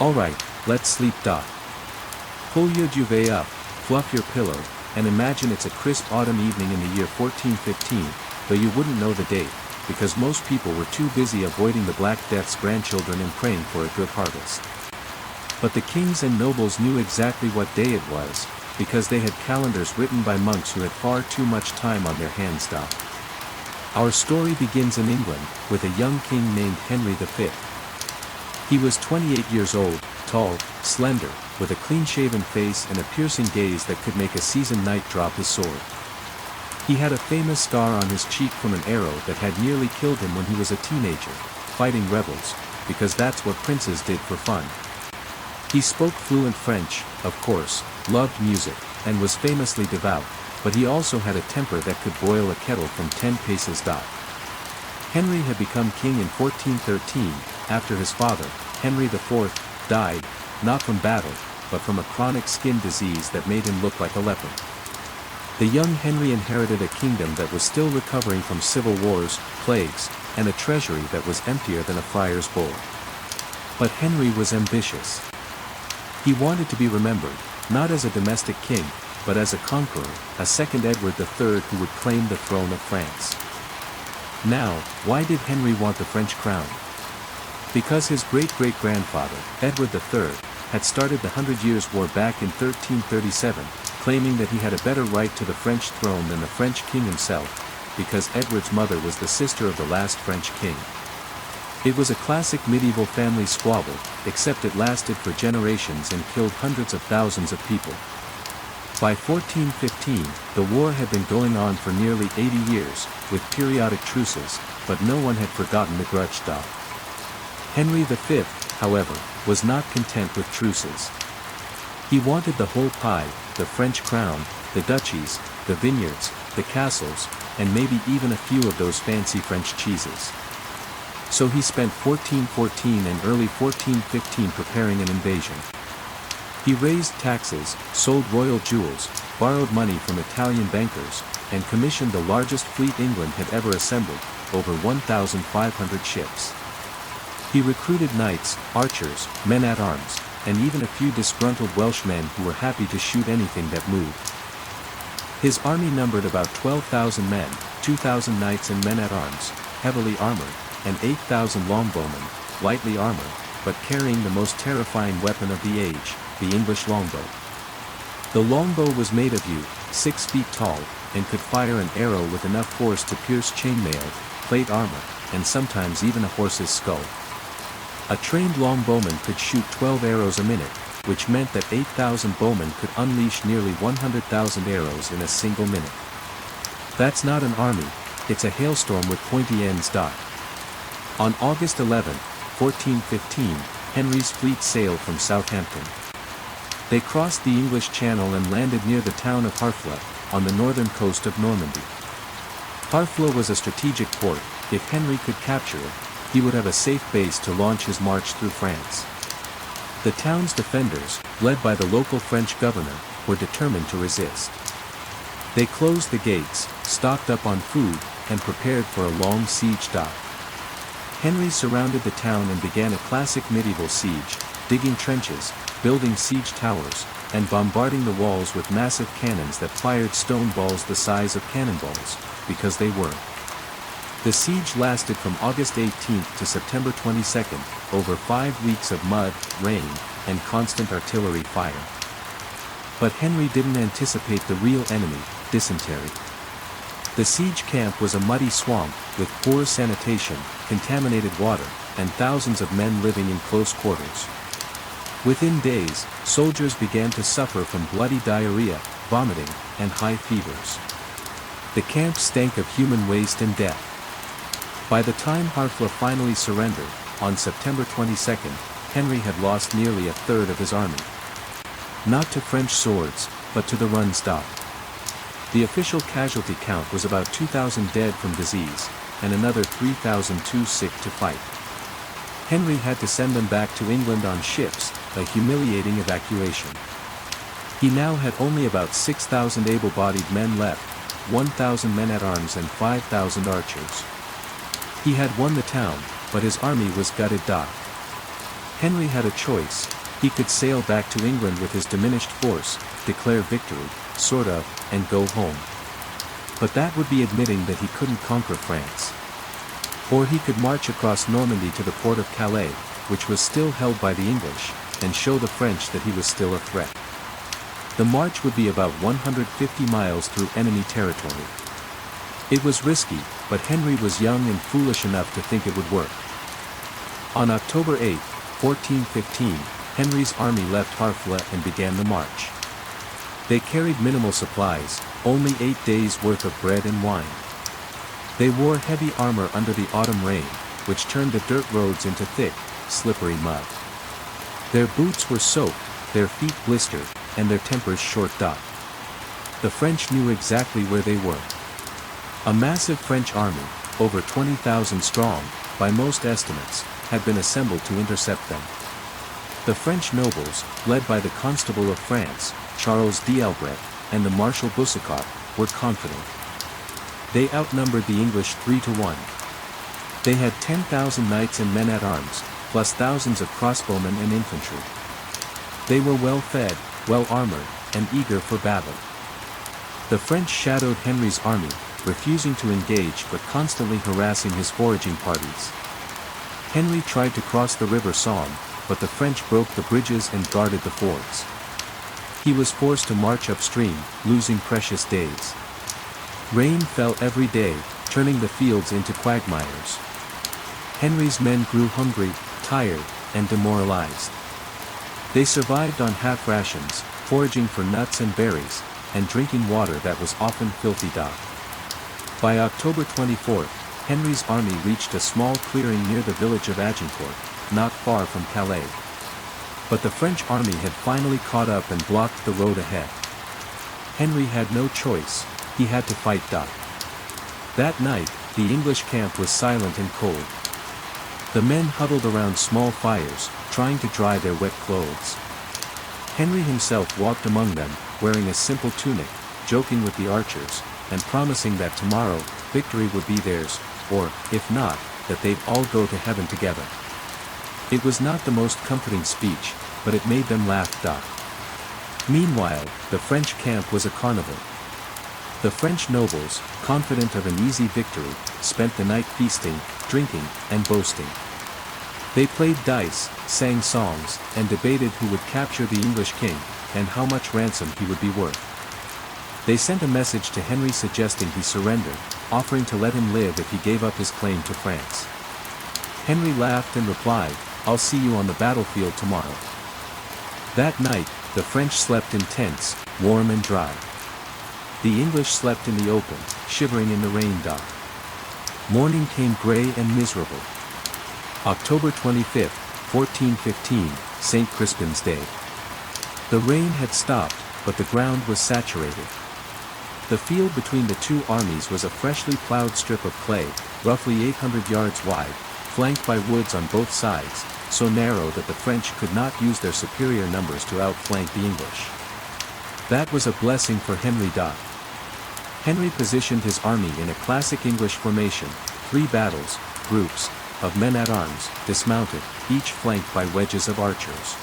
Alright, let's sleep. Pull your duvet up, fluff your pillow, and imagine it's a crisp autumn evening in the year 1415, though you wouldn't know the date, because most people were too busy avoiding the Black Death's grandchildren and praying for a good harvest. But the kings and nobles knew exactly what day it was, because they had calendars written by monks who had far too much time on their hands. Our story begins in England, with a young king named Henry V. He was 28 years old, tall, slender, with a clean-shaven face and a piercing gaze that could make a seasoned knight drop his sword. He had a famous scar on his cheek from an arrow that had nearly killed him when he was a teenager, fighting rebels, because that's what princes did for fun. He spoke fluent French, of course, loved music, and was famously devout, but he also had a temper that could boil a kettle from 10 paces. Henry had become king in 1413, after his father, Henry IV, died, not from battle, but from a chronic skin disease that made him look like a leper. The young Henry inherited a kingdom that was still recovering from civil wars, plagues, and a treasury that was emptier than a friar's bowl. But Henry was ambitious. He wanted to be remembered, not as a domestic king, but as a conqueror, a second Edward III who would claim the throne of France. Now, why did Henry want the French crown? Because his great-great-grandfather, Edward III, had started the Hundred Years' War back in 1337, claiming that he had a better right to the French throne than the French king himself, because Edward's mother was the sister of the last French king. It was a classic medieval family squabble, except it lasted for generations and killed hundreds of thousands of people. By 1415, the war had been going on for nearly 80 years, with periodic truces, but no one had forgotten the grudge. Henry V, however, was not content with truces. He wanted the whole pie, the French crown, the duchies, the vineyards, the castles, and maybe even a few of those fancy French cheeses. So he spent 1414 and early 1415 preparing an invasion. He raised taxes, sold royal jewels, borrowed money from Italian bankers, and commissioned the largest fleet England had ever assembled, over 1,500 ships. He recruited knights, archers, men-at-arms, and even a few disgruntled Welshmen who were happy to shoot anything that moved. His army numbered about 12,000 men, 2,000 knights and men-at-arms, heavily armored, and 8,000 longbowmen, lightly armored, but carrying the most terrifying weapon of the age, the English longbow. The longbow was made of yew, 6 feet tall, and could fire an arrow with enough force to pierce chainmail, plate armor, and sometimes even a horse's skull. A trained longbowman could shoot 12 arrows a minute, which meant that 8,000 bowmen could unleash nearly 100,000 arrows in a single minute. That's not an army, it's a hailstorm with pointy ends. On August 11, 1415, Henry's fleet sailed from Southampton. They crossed the English Channel and landed near the town of Harfleur, on the northern coast of Normandy. Harfleur was a strategic port. If Henry could capture it, he would have a safe base to launch his march through France. The town's defenders, led by the local French governor, were determined to resist. They closed the gates, stocked up on food, and prepared for a long siege. Henry surrounded the town and began a classic medieval siege, digging trenches, building siege towers, and bombarding the walls with massive cannons that fired stone balls the size of cannonballs, because they were. The siege lasted from August 18 to September 22, over 5 weeks of mud, rain, and constant artillery fire. But Henry didn't anticipate the real enemy, dysentery. The siege camp was a muddy swamp, with poor sanitation, contaminated water, and thousands of men living in close quarters. Within days, soldiers began to suffer from bloody diarrhea, vomiting, and high fevers. The camp stank of human waste and death. By the time Harfleur finally surrendered, on September 22, Henry had lost nearly a third of his army. Not to French swords, but to the run stop. The official casualty count was about 2,000 dead from disease, and another 3,000 too sick to fight. Henry had to send them back to England on ships, a humiliating evacuation. He now had only about 6,000 able-bodied men left, 1,000 men-at-arms and 5,000 archers. He had won the town, but his army was gutted. Henry had a choice. He could sail back to England with his diminished force, declare victory, sort of, and go home. But that would be admitting that he couldn't conquer France. Or he could march across Normandy to the port of Calais, which was still held by the English, and show the French that he was still a threat. The march would be about 150 miles through enemy territory. It was risky, but Henry was young and foolish enough to think it would work. On October 8, 1415, Henry's army left Harfleur and began the march. They carried minimal supplies, only 8 days' worth of bread and wine. They wore heavy armor under the autumn rain, which turned the dirt roads into thick, slippery mud. Their boots were soaked, their feet blistered, and their tempers short-dot. The French knew exactly where they were. A massive French army, over 20,000 strong, by most estimates, had been assembled to intercept them. The French nobles, led by the Constable of France, Charles d'Albret, and the Marshal Boucicaut, were confident. They outnumbered the English 3-1. They had 10,000 knights and men-at-arms, plus thousands of crossbowmen and infantry. They were well-fed, well-armored, and eager for battle. The French shadowed Henry's army, refusing to engage but constantly harassing his foraging parties. Henry tried to cross the river Somme, but the French broke the bridges and guarded the fords. He was forced to march upstream, losing precious days. Rain fell every day, turning the fields into quagmires. Henry's men grew hungry, tired, and demoralized. They survived on half rations, foraging for nuts and berries, and drinking water that was often filthy. By October 24, Henry's army reached a small clearing near the village of Agincourt, not far from Calais. But the French army had finally caught up and blocked the road ahead. Henry had no choice, he had to fight. That night, the English camp was silent and cold. The men huddled around small fires, trying to dry their wet clothes. Henry himself walked among them, wearing a simple tunic, joking with the archers, and promising that tomorrow, victory would be theirs, or, if not, that they'd all go to heaven together. It was not the most comforting speech, but it made them laugh. Meanwhile, the French camp was a carnival. The French nobles, confident of an easy victory, spent the night feasting, drinking, and boasting. They played dice, sang songs, and debated who would capture the English king, and how much ransom he would be worth. They sent a message to Henry suggesting he surrender, offering to let him live if he gave up his claim to France. Henry laughed and replied, "I'll see you on the battlefield tomorrow." That night, the French slept in tents, warm and dry. The English slept in the open, shivering in the rain. Morning came gray and miserable. October 25, 1415, St. Crispin's Day. The rain had stopped, but the ground was saturated. The field between the two armies was a freshly plowed strip of clay, roughly 800 yards wide, flanked by woods on both sides, so narrow that the French could not use their superior numbers to outflank the English. That was a blessing for Henry. Henry positioned his army in a classic English formation, 3 battles, groups, of men-at-arms, dismounted, each flanked by wedges of archers.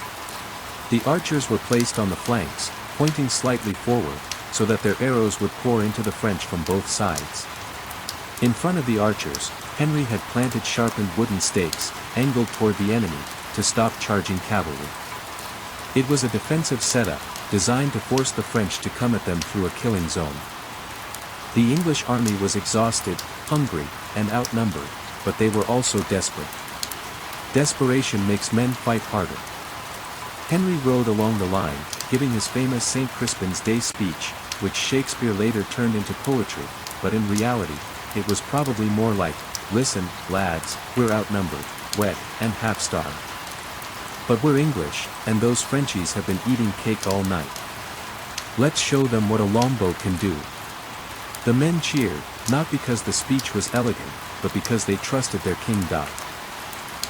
The archers were placed on the flanks, pointing slightly forward, so that their arrows would pour into the French from both sides. In front of the archers, Henry had planted sharpened wooden stakes, angled toward the enemy, to stop charging cavalry. It was a defensive setup, designed to force the French to come at them through a killing zone. The English army was exhausted, hungry, and outnumbered, but they were also desperate. Desperation makes men fight harder. Henry rode along the line, giving his famous St. Crispin's Day speech, which Shakespeare later turned into poetry, but in reality, it was probably more like, "Listen, lads, we're outnumbered, wet, and half-starved. But we're English, and those Frenchies have been eating cake all night. Let's show them what a longbow can do." The men cheered, not because the speech was elegant, but because they trusted their king.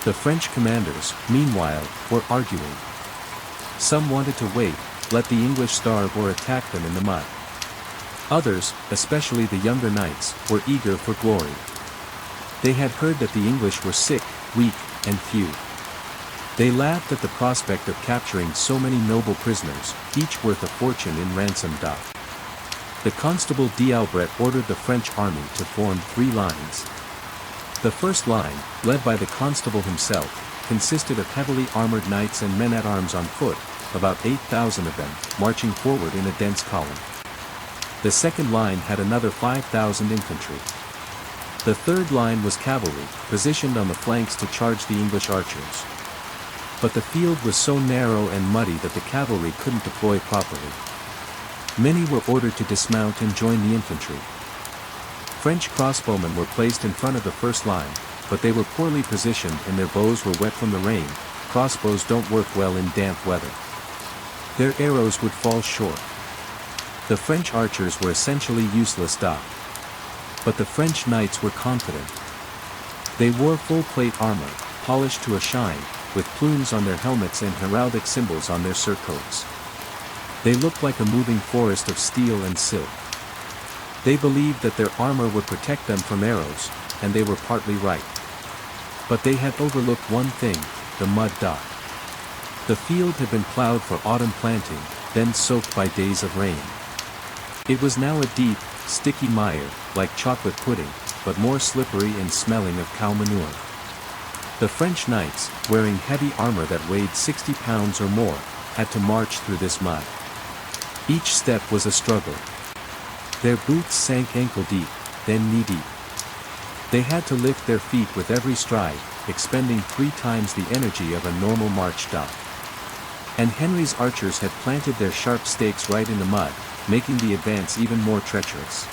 The French commanders, meanwhile, were arguing. Some wanted to wait, let the English starve or attack them in the mud. Others, especially the younger knights, were eager for glory. They had heard that the English were sick, weak, and few. They laughed at the prospect of capturing so many noble prisoners, each worth a fortune in ransom. The Constable D'Albret ordered the French army to form 3 lines. The first line, led by the constable himself, consisted of heavily armored knights and men-at-arms on foot, about 8,000 of them, marching forward in a dense column. The second line had another 5,000 infantry. The third line was cavalry, positioned on the flanks to charge the English archers. But the field was so narrow and muddy that the cavalry couldn't deploy properly. Many were ordered to dismount and join the infantry. French crossbowmen were placed in front of the first line, but they were poorly positioned and their bows were wet from the rain. Crossbows don't work well in damp weather. Their arrows would fall short. The French archers were essentially useless. But the French knights were confident. They wore full plate armor, polished to a shine, with plumes on their helmets and heraldic symbols on their surcoats. They looked like a moving forest of steel and silk. They believed that their armor would protect them from arrows, and they were partly right. But they had overlooked one thing, the mud. The field had been plowed for autumn planting, then soaked by days of rain. It was now a deep, sticky mire, like chocolate pudding, but more slippery and smelling of cow manure. The French knights, wearing heavy armor that weighed 60 pounds or more, had to march through this mud. Each step was a struggle. Their boots sank ankle deep, then knee deep. They had to lift their feet with every stride, expending 3 times the energy of a normal march. And Henry's archers had planted their sharp stakes right in the mud, making the advance even more treacherous.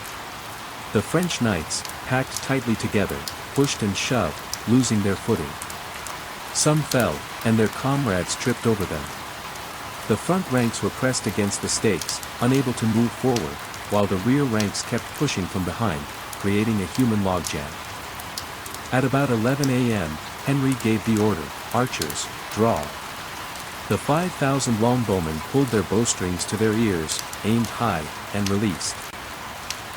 The French knights, packed tightly together, pushed and shoved, losing their footing. Some fell, and their comrades tripped over them. The front ranks were pressed against the stakes, unable to move forward, while the rear ranks kept pushing from behind, creating a human logjam. At about 11 a.m., Henry gave the order, "Archers, draw." The 5,000 longbowmen pulled their bowstrings to their ears, aimed high, and released.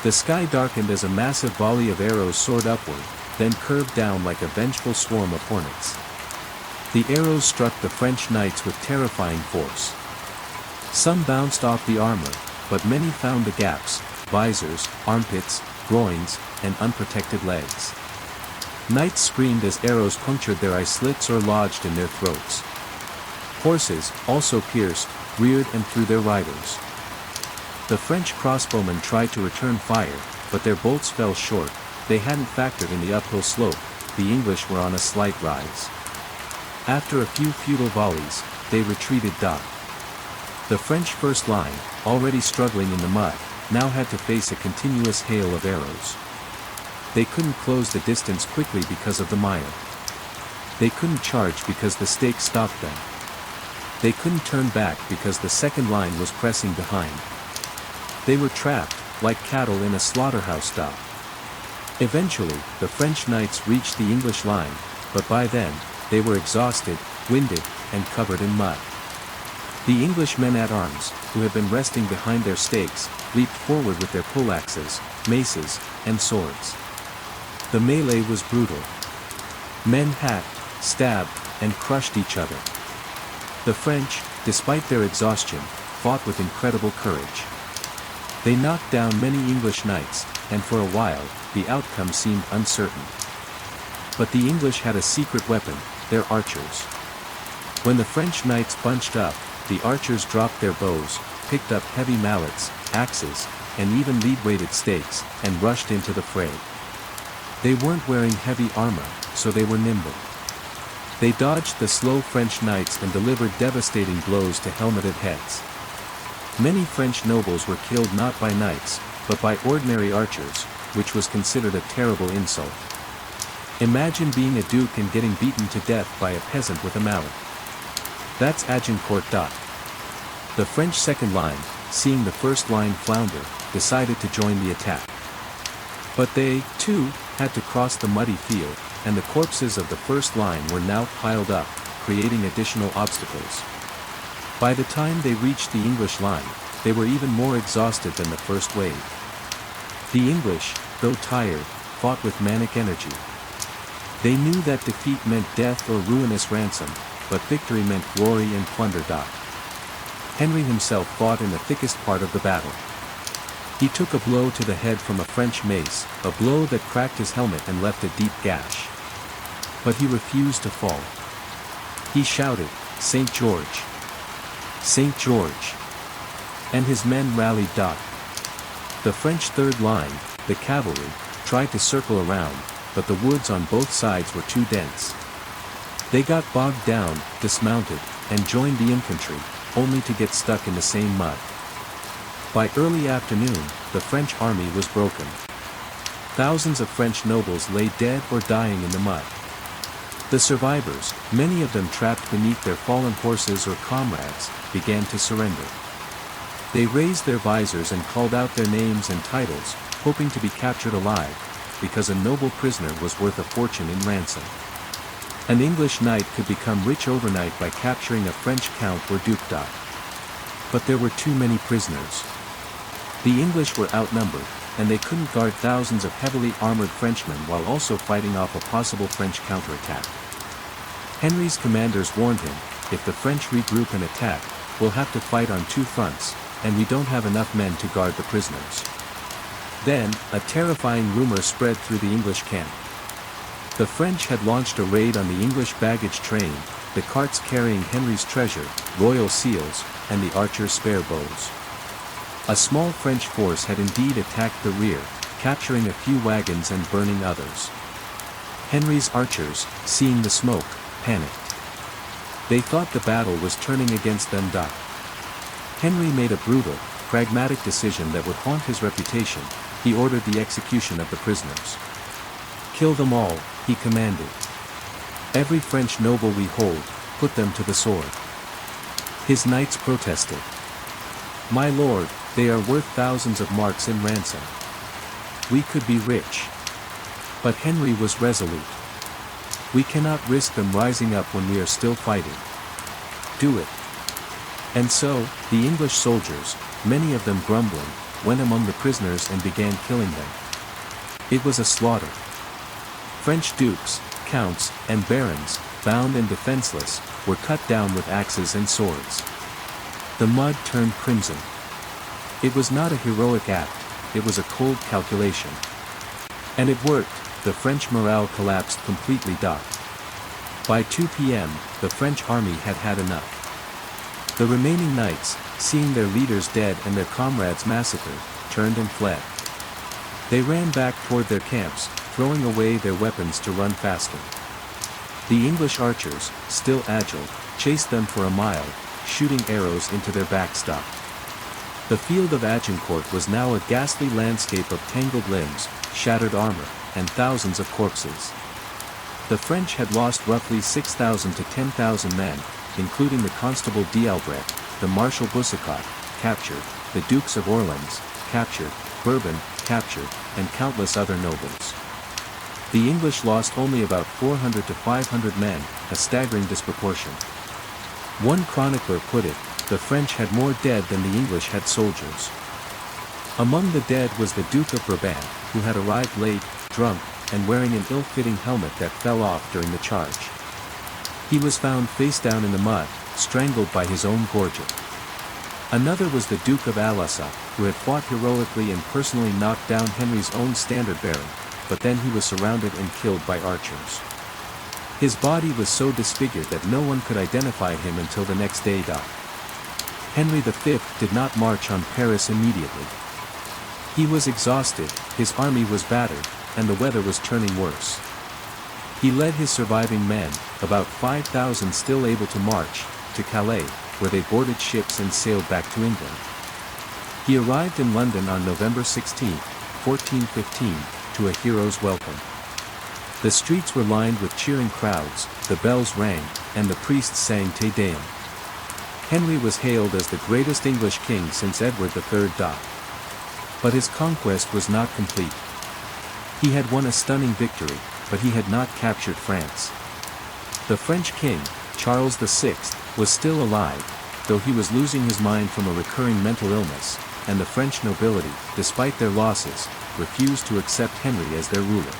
The sky darkened as a massive volley of arrows soared upward, then curved down like a vengeful swarm of hornets. The arrows struck the French knights with terrifying force. Some bounced off the armor, but many found the gaps, visors, armpits, groins, and unprotected legs. Knights screamed as arrows punctured their eye slits or lodged in their throats. Horses, also pierced, reared and threw their riders. The French crossbowmen tried to return fire, but their bolts fell short. They hadn't factored in the uphill slope. The English were on a slight rise. After a few futile volleys, they retreated. The French first line, already struggling in the mud, now had to face a continuous hail of arrows. They couldn't close the distance quickly because of the mire. They couldn't charge because the stakes stopped them. They couldn't turn back because the second line was pressing behind. They were trapped, like cattle in a slaughterhouse. Eventually, the French knights reached the English line, but by then, they were exhausted, winded, and covered in mud. The English men-at-arms, who had been resting behind their stakes, leaped forward with their poleaxes, maces, and swords. The melee was brutal. Men hacked, stabbed, and crushed each other. The French, despite their exhaustion, fought with incredible courage. They knocked down many English knights, and for a while, the outcome seemed uncertain. But the English had a secret weapon, their archers. When the French knights bunched up, the archers dropped their bows, picked up heavy mallets, axes, and even lead-weighted stakes, and rushed into the fray. They weren't wearing heavy armor, so they were nimble. They dodged the slow French knights and delivered devastating blows to helmeted heads. Many French nobles were killed not by knights, but by ordinary archers, which was considered a terrible insult. Imagine being a duke and getting beaten to death by a peasant with a mallet. That's Agincourt. The French second line, seeing the first line flounder, decided to join the attack. But they, too, had to cross the muddy field, and the corpses of the first line were now piled up, creating additional obstacles. By the time they reached the English line, they were even more exhausted than the first wave. The English, though tired, fought with manic energy. They knew that defeat meant death or ruinous ransom, but victory meant glory and plunder. Henry himself fought in the thickest part of the battle. He took a blow to the head from a French mace, a blow that cracked his helmet and left a deep gash. But he refused to fall. He shouted, "St. George! St. George!" And his men rallied. The French third line, the cavalry, tried to circle around, but the woods on both sides were too dense. They got bogged down, dismounted, and joined the infantry, only to get stuck in the same mud. By early afternoon, the French army was broken. Thousands of French nobles lay dead or dying in the mud. The survivors, many of them trapped beneath their fallen horses or comrades, began to surrender. They raised their visors and called out their names and titles, hoping to be captured alive, because a noble prisoner was worth a fortune in ransom. An English knight could become rich overnight by capturing a French count or duke. But there were too many prisoners. The English were outnumbered, and they couldn't guard thousands of heavily armored Frenchmen while also fighting off a possible French counterattack. Henry's commanders warned him, "If the French regroup and attack, we'll have to fight on two fronts, and we don't have enough men to guard the prisoners." Then, a terrifying rumor spread through the English camp. The French had launched a raid on the English baggage train, the carts carrying Henry's treasure, royal seals, and the archers' spare bows. A small French force had indeed attacked the rear, capturing a few wagons and burning others. Henry's archers, seeing the smoke, panicked. They thought the battle was turning against them. Henry made a brutal, pragmatic decision that would haunt his reputation. He ordered the execution of the prisoners. "Kill them all," he commanded. "Every French noble we hold, put them to the sword." His knights protested. "My lord, they are worth thousands of marks in ransom. We could be rich." But Henry was resolute. "We cannot risk them rising up when we are still fighting. Do it." And so, the English soldiers, many of them grumbling, went among the prisoners and began killing them. It was a slaughter. French dukes, counts, and barons, bound and defenseless, were cut down with axes and swords. The mud turned crimson. It was not a heroic act, it was a cold calculation. And it worked, the French morale collapsed completely. By 2 p.m., the French army had had enough. The remaining knights, seeing their leaders dead and their comrades massacred, turned and fled. They ran back toward their camps, throwing away their weapons to run faster. The English archers, still agile, chased them for a mile, shooting arrows into their backs. The field of Agincourt was now a ghastly landscape of tangled limbs, shattered armor, and thousands of corpses. The French had lost roughly 6,000 to 10,000 men, including the Constable Charles, the Marshal Boucicaut, captured, the Dukes of Orleans, captured, Bourbon, captured, and countless other nobles. The English lost only about 400 to 500 men, a staggering disproportion. One chronicler put it, "The French had more dead than the English had soldiers." Among the dead was the Duke of Bourbon, who had arrived late, drunk, and wearing an ill-fitting helmet that fell off during the charge. He was found face down in the mud, strangled by his own gorget. Another was the Duke of Alençon, who had fought heroically and personally knocked down Henry's own standard-bearer, but then he was surrounded and killed by archers. His body was so disfigured that no one could identify him until the next day. Henry V did not march on Paris immediately. He was exhausted, his army was battered, and the weather was turning worse. He led his surviving men, about 5,000 still able to march, to Calais, where they boarded ships and sailed back to England. He arrived in London on November 16, 1415, to a hero's welcome. The streets were lined with cheering crowds, the bells rang, and the priests sang Te Deum. Henry was hailed as the greatest English king since Edward III. But his conquest was not complete. He had won a stunning victory, but he had not captured France. The French king, Charles VI, was still alive, though he was losing his mind from a recurring mental illness, and the French nobility, despite their losses, refused to accept Henry as their ruler.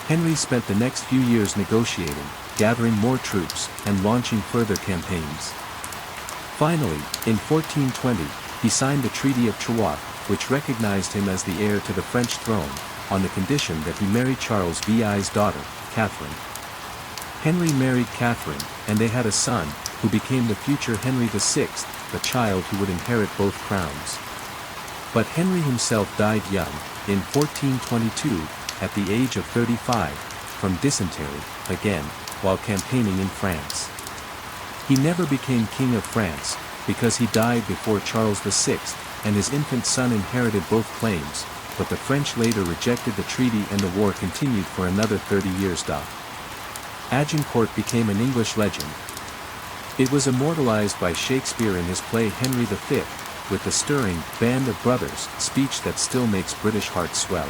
Henry spent the next few years negotiating, gathering more troops, and launching further campaigns. Finally, in 1420, he signed the Treaty of Troyes, which recognized him as the heir to the French throne, on the condition that he marry Charles VI's daughter, Catherine. Henry married Catherine, and they had a son, who became the future Henry VI, the child who would inherit both crowns. But Henry himself died young, in 1422, at the age of 35, from dysentery, again, while campaigning in France. He never became King of France, because he died before Charles VI, and his infant son inherited both claims, but the French later rejected the treaty and the war continued for another 30 years. Agincourt became an English legend. It was immortalized by Shakespeare in his play Henry V, with the stirring "Band of Brothers" speech that still makes British hearts swell.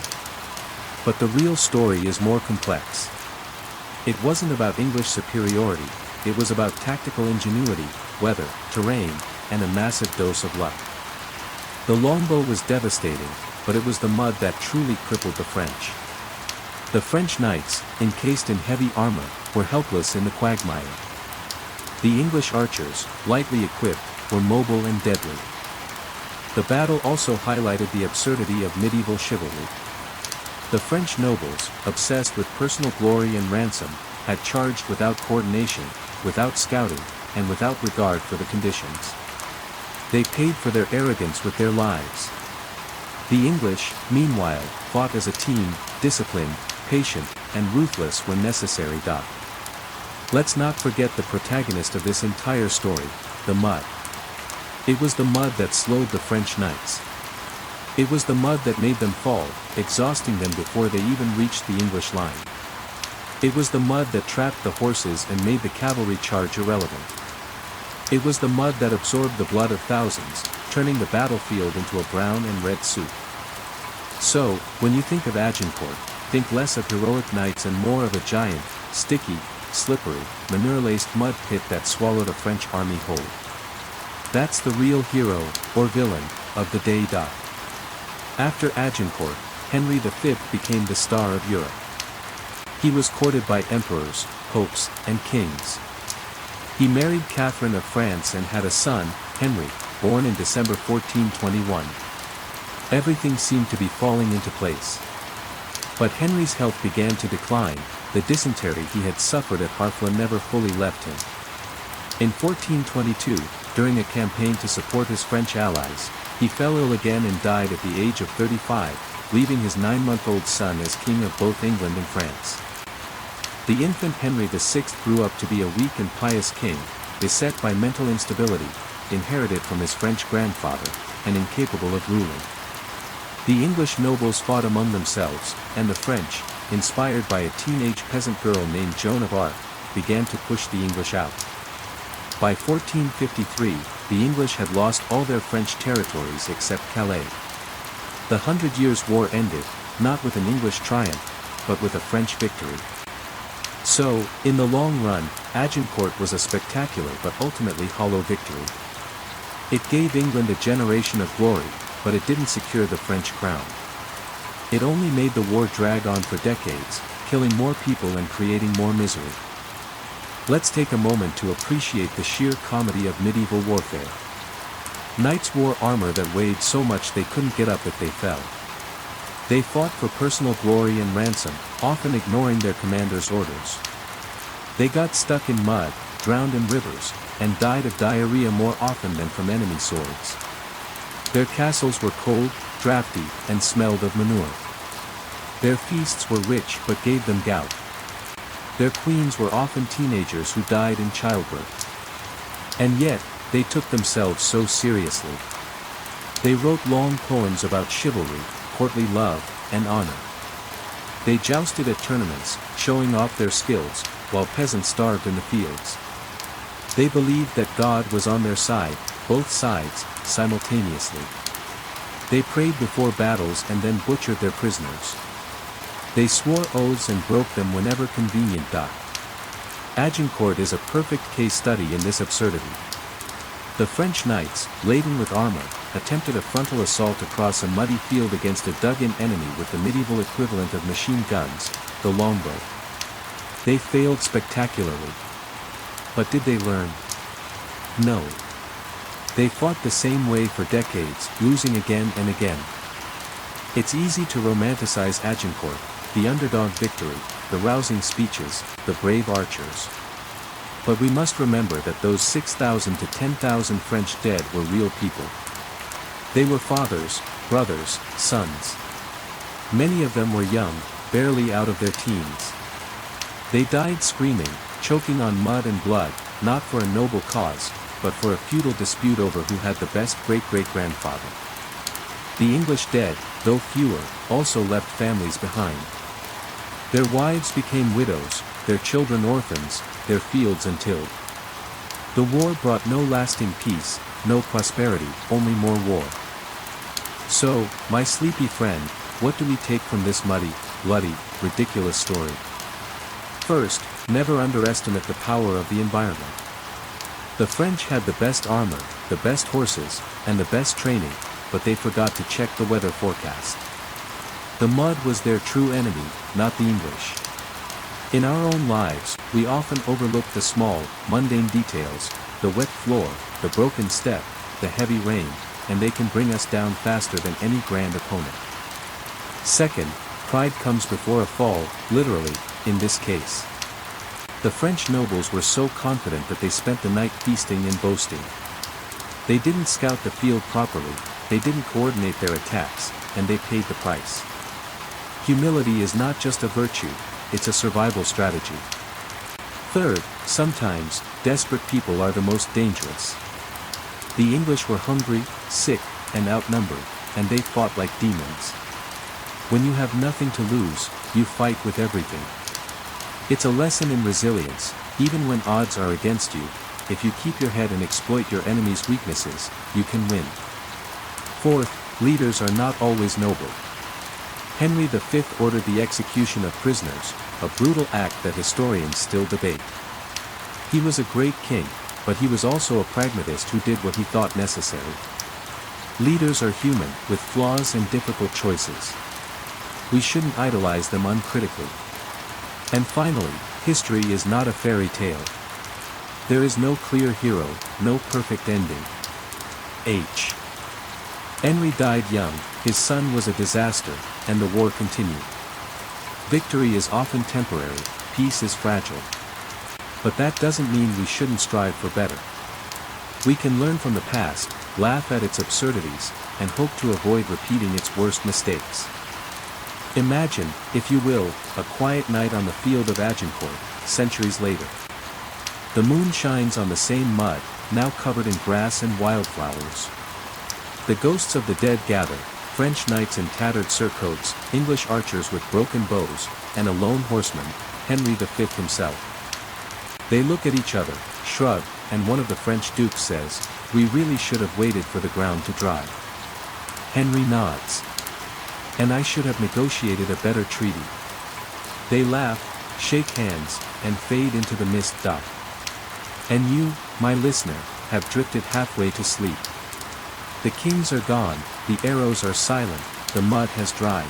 But the real story is more complex. It wasn't about English superiority, it was about tactical ingenuity, weather, terrain, and a massive dose of luck. The longbow was devastating, but it was the mud that truly crippled the French. The French knights, encased in heavy armor, were helpless in the quagmire. The English archers, lightly equipped, were mobile and deadly. The battle also highlighted the absurdity of medieval chivalry. The French nobles, obsessed with personal glory and ransom, had charged without coordination, without scouting, and without regard for the conditions. They paid for their arrogance with their lives. The English, meanwhile, fought as a team, disciplined, patient, and ruthless when necessary. Let's not forget the protagonist of this entire story, the mud. It was the mud that slowed the French knights. It was the mud that made them fall, exhausting them before they even reached the English line. It was the mud that trapped the horses and made the cavalry charge irrelevant. It was the mud that absorbed the blood of thousands, turning the battlefield into a brown and red soup. So, when you think of Agincourt, think less of heroic knights and more of a giant, sticky, slippery, manure-laced mud pit that swallowed a French army whole. That's the real hero, or villain, of the day. After Agincourt, Henry V became the star of Europe. He was courted by emperors, popes, and kings. He married Catherine of France and had a son, Henry, born in December 1421. Everything seemed to be falling into place. But Henry's health began to decline, the dysentery he had suffered at Harfleur never fully left him. In 1422, during a campaign to support his French allies, he fell ill again and died at the age of 35, leaving his 9-month-old son as king of both England and France. The infant Henry VI grew up to be a weak and pious king, beset by mental instability, inherited from his French grandfather, and incapable of ruling. The English nobles fought among themselves, and the French, inspired by a teenage peasant girl named Joan of Arc, began to push the English out. By 1453, the English had lost all their French territories except Calais. The 100 Years' War ended, not with an English triumph, but with a French victory. So, in the long run, Agincourt was a spectacular but ultimately hollow victory. It gave England a generation of glory, but it didn't secure the French crown. It only made the war drag on for decades, killing more people and creating more misery. Let's take a moment to appreciate the sheer comedy of medieval warfare. Knights wore armor that weighed so much they couldn't get up if they fell. They fought for personal glory and ransom, often ignoring their commander's orders. They got stuck in mud, drowned in rivers, and died of diarrhea more often than from enemy swords. Their castles were cold, drafty, and smelled of manure. Their feasts were rich but gave them gout. Their queens were often teenagers who died in childbirth. And yet, they took themselves so seriously. They wrote long poems about chivalry, courtly love, and honor. They jousted at tournaments, showing off their skills, while peasants starved in the fields. They believed that God was on their side, both sides, simultaneously. They prayed before battles and then butchered their prisoners. They swore oaths and broke them whenever convenient. Agincourt is a perfect case study in this absurdity. The French knights, laden with armor, attempted a frontal assault across a muddy field against a dug-in enemy with the medieval equivalent of machine guns, the longbow. They failed spectacularly. But did they learn? No. They fought the same way for decades, losing again and again. It's easy to romanticize Agincourt, the underdog victory, the rousing speeches, the brave archers. But we must remember that those 6,000 to 10,000 French dead were real people. They were fathers, brothers, sons. Many of them were young, barely out of their teens. They died screaming, choking on mud and blood, not for a noble cause, but for a feudal dispute over who had the best great-great-grandfather. The English dead, though fewer, also left families behind. Their wives became widows, their children orphans, their fields untilled. The war brought no lasting peace, no prosperity, only more war. So, my sleepy friend, what do we take from this muddy, bloody, ridiculous story? First, never underestimate the power of the environment. The French had the best armor, the best horses, and the best training, but they forgot to check the weather forecast. The mud was their true enemy, not the English. In our own lives, we often overlook the small, mundane details, the wet floor, the broken step, the heavy rain, and they can bring us down faster than any grand opponent. Second, pride comes before a fall, literally, in this case. The French nobles were so confident that they spent the night feasting and boasting. They didn't scout the field properly, they didn't coordinate their attacks, and they paid the price. Humility is not just a virtue, it's a survival strategy. Third, sometimes, desperate people are the most dangerous. The English were hungry, sick, and outnumbered, and they fought like demons. When you have nothing to lose, you fight with everything. It's a lesson in resilience, even when odds are against you, if you keep your head and exploit your enemy's weaknesses, you can win. Fourth, leaders are not always noble. Henry V ordered the execution of prisoners, a brutal act that historians still debate. He was a great king, but he was also a pragmatist who did what he thought necessary. Leaders are human, with flaws and difficult choices. We shouldn't idolize them uncritically. And finally, history is not a fairy tale. There is no clear hero, no perfect ending. Henry died young, his son was a disaster, and the war continued. Victory is often temporary, peace is fragile. But that doesn't mean we shouldn't strive for better. We can learn from the past, laugh at its absurdities, and hope to avoid repeating its worst mistakes. Imagine, if you will, a quiet night on the field of Agincourt, centuries later. The moon shines on the same mud, now covered in grass and wildflowers. The ghosts of the dead gather, French knights in tattered surcoats, English archers with broken bows, and a lone horseman, Henry V himself. They look at each other, shrug, and one of the French dukes says, "We really should have waited for the ground to dry." Henry nods. "And I should have negotiated a better treaty." They laugh, shake hands, and fade into the mist. And you, my listener, have drifted halfway to sleep. The kings are gone, the arrows are silent, the mud has dried.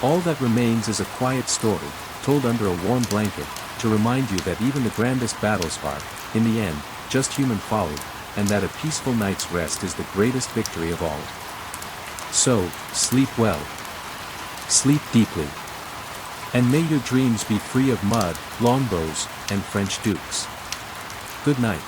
All that remains is a quiet story, told under a warm blanket, to remind you that even the grandest battles are, in the end, just human folly, and that a peaceful night's rest is the greatest victory of all. So, sleep well. Sleep deeply. And may your dreams be free of mud, longbows, and French dukes. Good night.